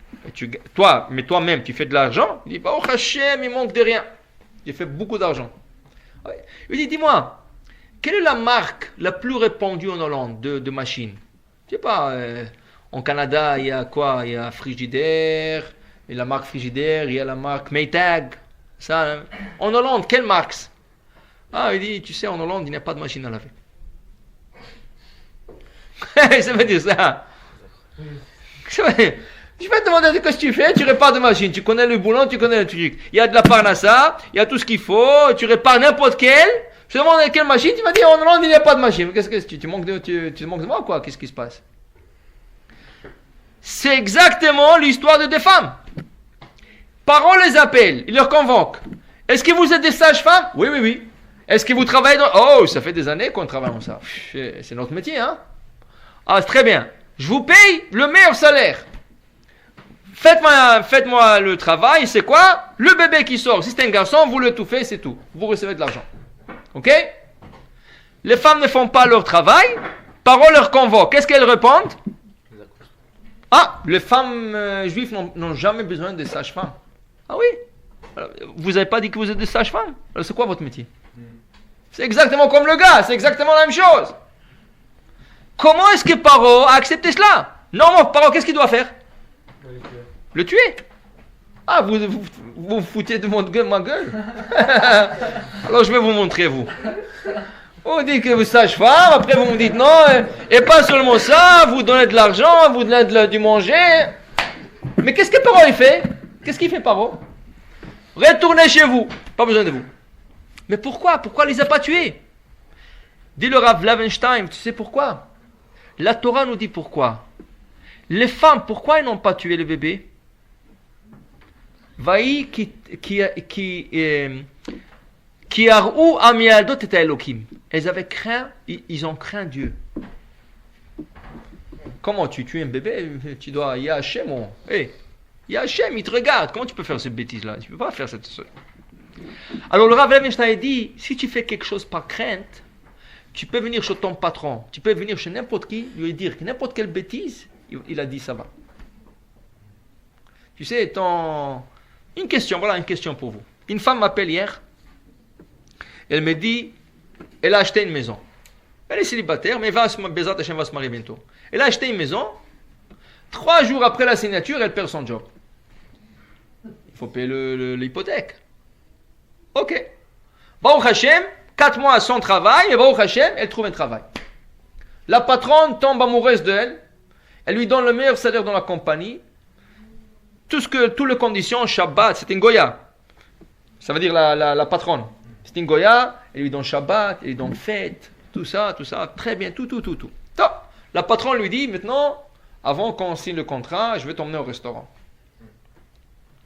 toi-même, tu fais de l'argent? Il dit, oh Hachem, il manque de rien. J'ai fait beaucoup d'argent. Il lui dit, dis-moi, quelle est la marque la plus répandue en Hollande de machines? Je sais pas, en Canada, il y a quoi? Il y a Frigidaire, il y a la marque Frigidaire, il y a la marque Maytag. Ça, hein. En Hollande, quelle marque? Il dit, tu sais, en Hollande, il n'y a pas de machine à laver. Ça veut dire ça. Je vais te demander ce que tu fais, tu répares des machines, tu connais le boulon, tu connais le truc. Il y a de la parnassa, il y a tout ce qu'il faut, tu répares n'importe quelle. Je te demande quelle machine, tu m'as dit en Hollande il n'y a pas de machine. Qu'est-ce que tu manques de moi quoi? Qu'est-ce qui se passe? C'est exactement l'histoire de deux femmes. Parents les appellent, ils leur convoquent. Est-ce que vous êtes des sages-femmes? Oui. Est-ce que vous travaillez dans... Oh, ça fait des années qu'on travaille dans ça. C'est notre métier, hein? Ah, très bien. Je vous paye le meilleur salaire. Faites-moi le travail, c'est quoi? Le bébé qui sort, si c'est un garçon, vous le touffez, c'est tout. Vous recevez de l'argent. Ok? Les femmes ne font pas leur travail, parole leur convoque. Qu'est-ce qu'elles répondent? Les femmes juives n'ont jamais besoin de sages-femmes. Ah oui? Alors, vous n'avez pas dit que vous êtes des sages-femmes? Alors c'est quoi votre métier? C'est exactement comme le gars, c'est exactement la même chose. Comment est-ce que Paro a accepté cela? Non, Paro, qu'est-ce qu'il doit faire? Le tuer. Vous foutez de ma gueule. Alors je vais vous montrer, vous. Vous dites que vous êtes sage-femme, après vous me dites non, et pas seulement ça, vous donnez de l'argent, vous donnez du manger. Mais qu'est-ce que Paro il fait? Qu'est-ce qu'il fait Paro? Retournez chez vous, pas besoin de vous. Mais pourquoi? Pourquoi il les a pas tués? Dit le Rav Levenstein, tu sais pourquoi? La Torah nous dit pourquoi. Les femmes, pourquoi elles n'ont pas tué le bébé? Elles avaient craint, ils ont craint Dieu. Comment tu tues un bébé? Tu dois, il y a Hachem, il y a Hachem, il te regarde. Comment tu peux faire cette bêtise-là? Tu ne peux pas faire cette chose. Alors le Rav Levenstein dit, si tu fais quelque chose par crainte, tu peux venir chez ton patron, tu peux venir chez n'importe qui, lui dire que n'importe quelle bêtise, il a dit ça va. Tu sais, une question pour vous. Une femme m'appelle hier, elle me dit, elle a acheté une maison. Elle est célibataire, mais Bezat Hashem va se marier bientôt. Elle a acheté une maison, 3 jours après la signature, elle perd son job. Il faut payer l'hypothèque. Ok. Baruch Hashem, 4 mois sans travail, et Baruch Hashem, elle trouve un travail. La patronne tombe amoureuse d'elle, elle lui donne le meilleur salaire dans la compagnie, toutes les conditions, Shabbat, c'est une Goya. Ça veut dire la patronne. C'est une Goya, elle lui donne Shabbat, elle lui donne fête, tout ça, très bien, tout. Donc, la patronne lui dit, maintenant, avant qu'on signe le contrat, je vais t'emmener au restaurant.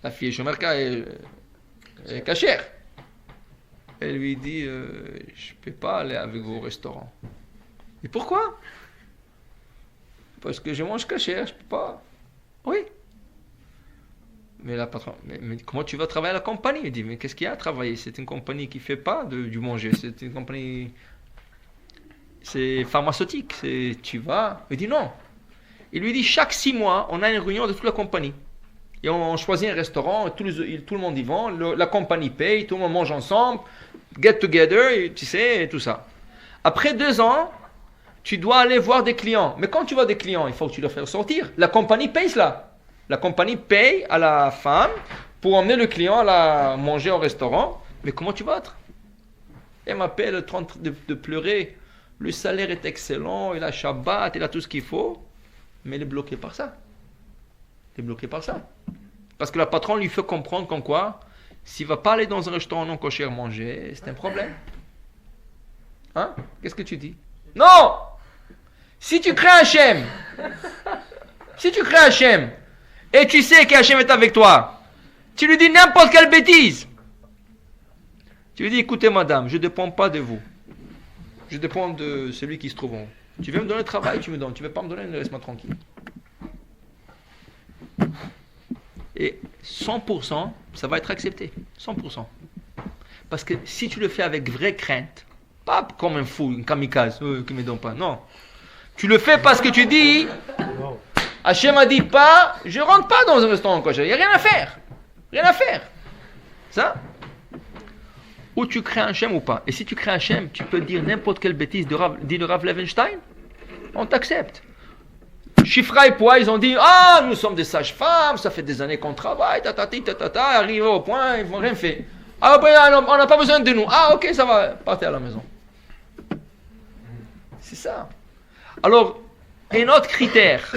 La fille Shomerka est cachère. Elle lui dit, je ne peux pas aller avec vous au restaurant. Et pourquoi? Parce que je mange cachère, je ne peux pas. Oui. Mais la patronne, mais comment tu vas travailler à la compagnie? Il dit, mais qu'est-ce qu'il y a à travailler? C'est une compagnie qui ne fait pas du manger. C'est une compagnie... C'est pharmaceutique. Tu vas... Il dit non. Il lui dit, chaque 6 mois, on a une réunion de toute la compagnie. Et on choisit un restaurant, tout le monde y va, la compagnie paye, tout le monde mange ensemble, get together, tu sais, et tout ça. Après 2 ans, tu dois aller voir des clients. Mais quand tu vois des clients, il faut que tu les fasses sortir. La compagnie paye cela. La compagnie paye à la femme pour emmener le client à la manger au restaurant. Mais comment tu vas être? Elle m'appelle en train de pleurer. Le salaire est excellent, il a Shabbat, il a tout ce qu'il faut. Mais il est bloqué par ça. Parce que la patronne lui fait comprendre comme quoi, s'il ne va pas aller dans un restaurant non kosher manger, c'est un problème. Hein? Qu'est-ce que tu dis? Non! Si tu crées un Hachem, et tu sais qu'Hachem est avec toi, tu lui dis n'importe quelle bêtise. Tu lui dis, écoutez madame, je ne dépends pas de vous. Je dépends de celui qui se trouve en haut. Tu veux me donner le travail, tu me donnes. Tu ne veux pas me donner, laisse-moi tranquille. Et 100%, ça va être accepté. 100%. Parce que si tu le fais avec vraie crainte, pas comme un fou, un kamikaze, qui ne me donne pas, non. Tu le fais parce que tu dis, Hachem a dit pas, je ne rentre pas dans un restaurant kosher, il n'y a rien à faire. Ça? Ou tu crées un Hachem ou pas. Et si tu crées un Hachem, tu peux dire n'importe quelle bêtise, dit le Rav Levenstein, on t'accepte. Chifra et Poix, ils ont dit, nous sommes des sages-femmes, ça fait des années qu'on travaille, arrivé au point, ils n'ont rien fait. On n'a pas besoin de nous. Ok, ça va, partez à la maison. C'est ça. Alors, un autre critère.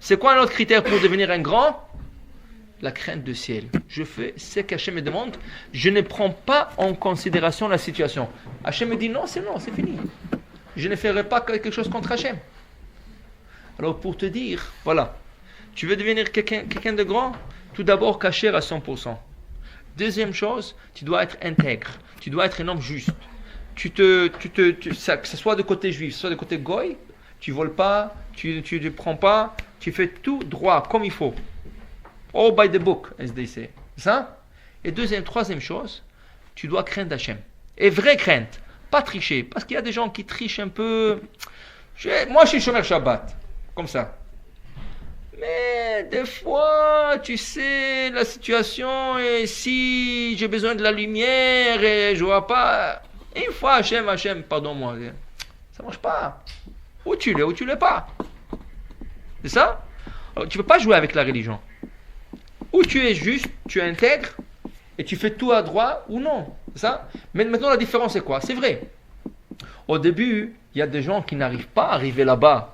C'est quoi un autre critère pour devenir un grand? La crainte du ciel. Je fais ce qu'Hachem me demande. Je ne prends pas en considération la situation. Hachem me dit non, c'est fini. Je ne ferai pas quelque chose contre Hachem. Alors pour te dire, voilà, tu veux devenir quelqu'un de grand, tout d'abord cacher à 100%. Deuxième chose, tu dois être intègre. Tu dois être un homme juste. Que ce soit de côté juif, soit de côté goy, tu voles pas, tu ne prends pas, tu fais tout droit, comme il faut. All by the book, as they say. Ça? Et troisième chose, tu dois craindre Hachem. Et vraie crainte, pas tricher. Parce qu'il y a des gens qui trichent un peu. Moi, je suis Shomer Shabbat. Comme ça. Mais des fois, tu sais, la situation, et si j'ai besoin de la lumière et je vois pas, une fois Hachem, pardon-moi, ça marche pas. Ou tu l'es pas. C'est ça? Alors, tu peux pas jouer avec la religion. Ou tu es juste, tu intègres, et tu fais tout à droit, ou non. C'est ça? Mais maintenant, la différence, c'est quoi? C'est vrai. Au début, il y a des gens qui n'arrivent pas à arriver là-bas,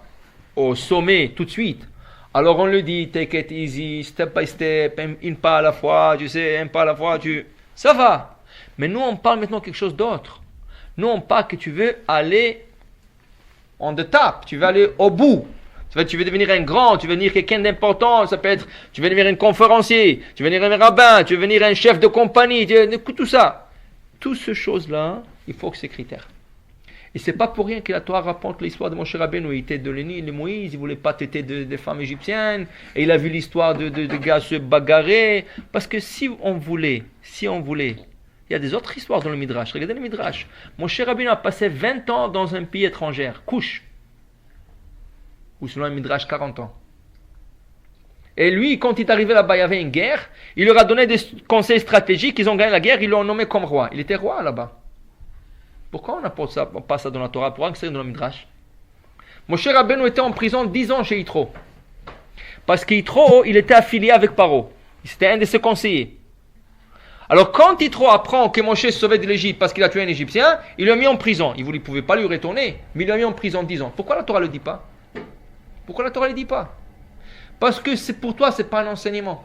au sommet, tout de suite. Alors on le dit, take it easy, step by step, une pas à la fois, tu sais, un pas à la fois, ça va. Mais nous, on parle maintenant de quelque chose d'autre. Nous, on parle que tu veux aller on the top, tu veux aller au bout. Tu veux devenir un grand, tu veux devenir quelqu'un d'important, ça peut être, tu veux devenir un conférencier, tu veux devenir un rabbin, tu veux devenir un chef de compagnie, tout ça. Toutes ces choses-là, il faut que c'est critères. Et c'est pas pour rien que la Torah raconte l'histoire de Moshe Rabbeinu. Il était de Moïse, il voulait pas têter des femmes égyptiennes, et il a vu l'histoire de gars se bagarrer. Parce que si on voulait, il y a des autres histoires dans le Midrash. Regardez le Midrash. Moshe Rabbeinu a passé 20 ans dans un pays étranger, Couche, ou selon le Midrash 40 ans. Et lui, quand il est arrivé là-bas, il y avait une guerre, il leur a donné des conseils stratégiques, ils ont gagné la guerre, ils l'ont nommé comme roi. Il était roi là-bas. Pourquoi on n'apporte ça, pas ça dans la Torah? Pourquoi c'est dans le Midrash? Moshe Rabbeinu était en prison 10 ans chez Yitro. Parce que Yitro, il était affilié avec Paro. C'était un de ses conseillers. Alors quand Yitro apprend que Moshe se sauvait de l'Égypte parce qu'il a tué un Égyptien, il l'a mis en prison. Il ne pouvait pas lui retourner, mais il l'a mis en prison 10 ans. Pourquoi la Torah ne le dit pas? Parce que pour toi, ce n'est pas un enseignement.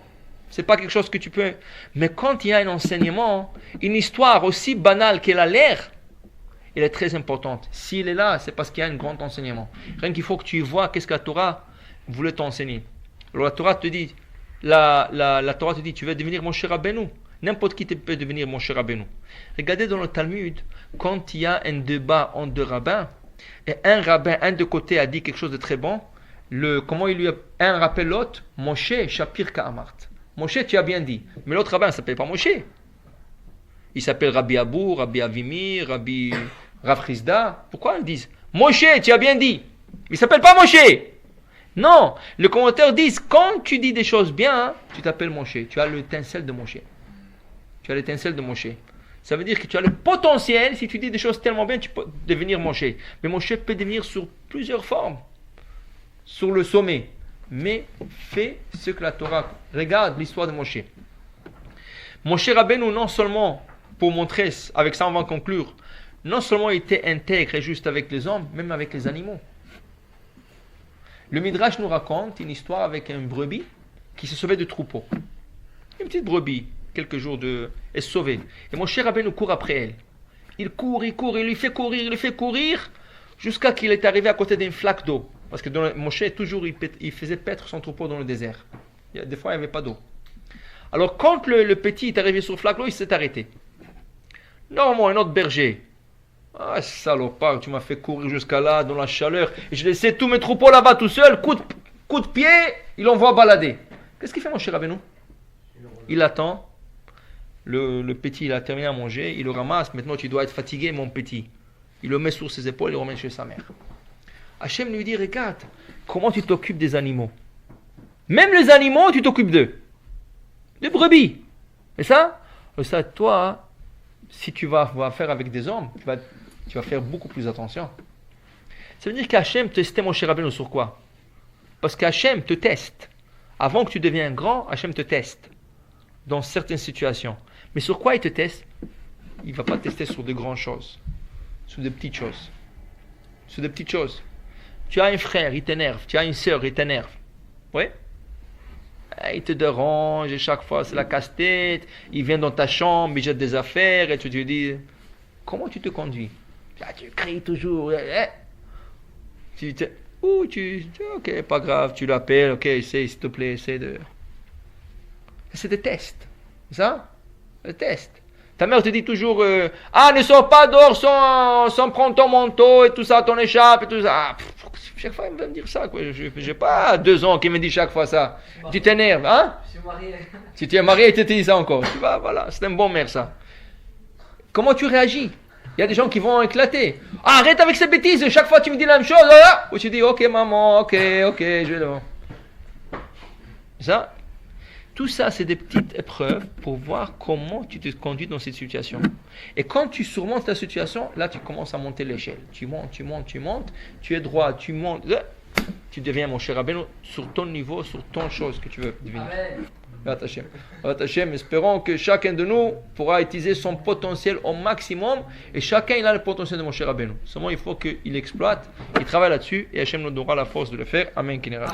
C'est pas quelque chose que tu peux... Mais quand il y a un enseignement, une histoire aussi banale qu'elle a l'air, elle est très importante. S'il est là, c'est parce qu'il y a un grand enseignement. Rien qu'il faut que tu vois qu'est-ce que la Torah voulait t'enseigner. Alors la Torah te dit, la Torah te dit, tu veux devenir mon cher Rabbeinu. N'importe qui peut devenir mon cher Rabbeinu. Regardez dans le Talmud, quand il y a un débat entre deux rabbins, et un rabbin, un de côté a dit quelque chose de très bon, un rappelle l'autre, Moshe Shapir Ka'amart. Moshe, tu as bien dit. Mais l'autre rabbin ne s'appelle pas Moshe. Il s'appelle Rabbi Abou, Rabbi Avimir, Rabbi Rav Chizda. Pourquoi ils disent Moshe, tu as bien dit. Il ne s'appelle pas Moshe. Non, le commentaire dit, quand tu dis des choses bien, tu t'appelles Moshe. Tu as l'étincelle de Moshe. Tu as l'étincelle de Moshe. Ça veut dire que tu as le potentiel, si tu dis des choses tellement bien, tu peux devenir Moshe. Mais Moshe peut devenir sur plusieurs formes. Sur le sommet. Mais fais ce que la Torah. Regarde l'histoire de Moshe. Moshe Rabbeinu, non seulement, pour montrer, avec ça on va conclure, non seulement il était intègre et juste avec les hommes, même avec les animaux. Le Midrash nous raconte une histoire avec un brebis qui se sauvait du troupeau. Une petite brebis, quelques jours elle se sauvait. Et Moshe Rabbeinu court après elle. Il court, il lui fait courir, jusqu'à qu'il est arrivé à côté d'une flaque d'eau. Parce que Moshe, toujours, il faisait paître son troupeau dans le désert. Des fois, il n'y avait pas d'eau. Alors, quand le petit est arrivé sur la flaque d'eau, il s'est arrêté. Normalement, un autre berger. Ah, salopard, tu m'as fait courir jusqu'à là, dans la chaleur. Et je laissais tous mes troupeaux là-bas tout seul. Coup de pied, il envoie balader. Qu'est-ce qu'il fait, mon cher Rabbeinu? Il attend. Le petit, il a terminé à manger. Il le ramasse. Maintenant, tu dois être fatigué, mon petit. Il le met sur ses épaules et le ramène chez sa mère. Hachem lui dit, regarde, comment tu t'occupes des animaux. Même les animaux, tu t'occupes d'eux. Des brebis. Et ça, toi, si tu vas faire avec des hommes, tu vas faire beaucoup plus attention. Ça veut dire qu'Hachem testait mon cher Rabbeinu sur quoi? Parce qu'Hachem te teste. Avant que tu deviennes grand, Hachem te teste. Dans certaines situations. Mais sur quoi il te teste? Il ne va pas tester sur de grandes choses. Sur de petites choses. Sur de petites choses. Tu as un frère, il t'énerve. Tu as une sœur, il t'énerve. Oui? Il te dérange et chaque fois c'est la casse-tête. Il vient dans ta chambre, il jette des affaires et tu te dis, comment tu te conduis? Tu cries toujours. Ok, pas grave, tu l'appelles, ok, essaye s'il te plaît, essaye de... C'est des tests. C'est ça? Des tests. Ta mère te dit toujours, ne sors pas dehors sans prendre ton manteau et tout ça, ton écharpe et tout ça. Chaque fois, elle va me dire ça. Quoi. Je n'ai pas 2 ans qui me dit chaque fois ça. Tu t'énerves, hein? Je suis marié. Si tu es marié, tu te dis ça encore. Tu vas, voilà, c'est un bon mère ça. Comment tu réagis? Il y a des gens qui vont éclater. Arrête avec ces bêtises, chaque fois tu me dis la même chose. Ou tu dis, ok maman, ok, je vais le... Ça? Tout ça, c'est des petites épreuves pour voir comment tu te conduis dans cette situation. Et quand tu surmontes la situation, là, tu commences à monter l'échelle. Tu montes, tu es droit, tu montes. Tu deviens, mon cher Rabbeinu, sur ton niveau, sur ton chose que tu veux devenir. Amen. Espérons que chacun de nous pourra utiliser son potentiel au maximum. Et chacun, il a le potentiel de mon cher Rabbeinu. Seulement, il faut qu'il exploite, il travaille là-dessus. Et Hachem nous donnera la force de le faire. Amen. Amen.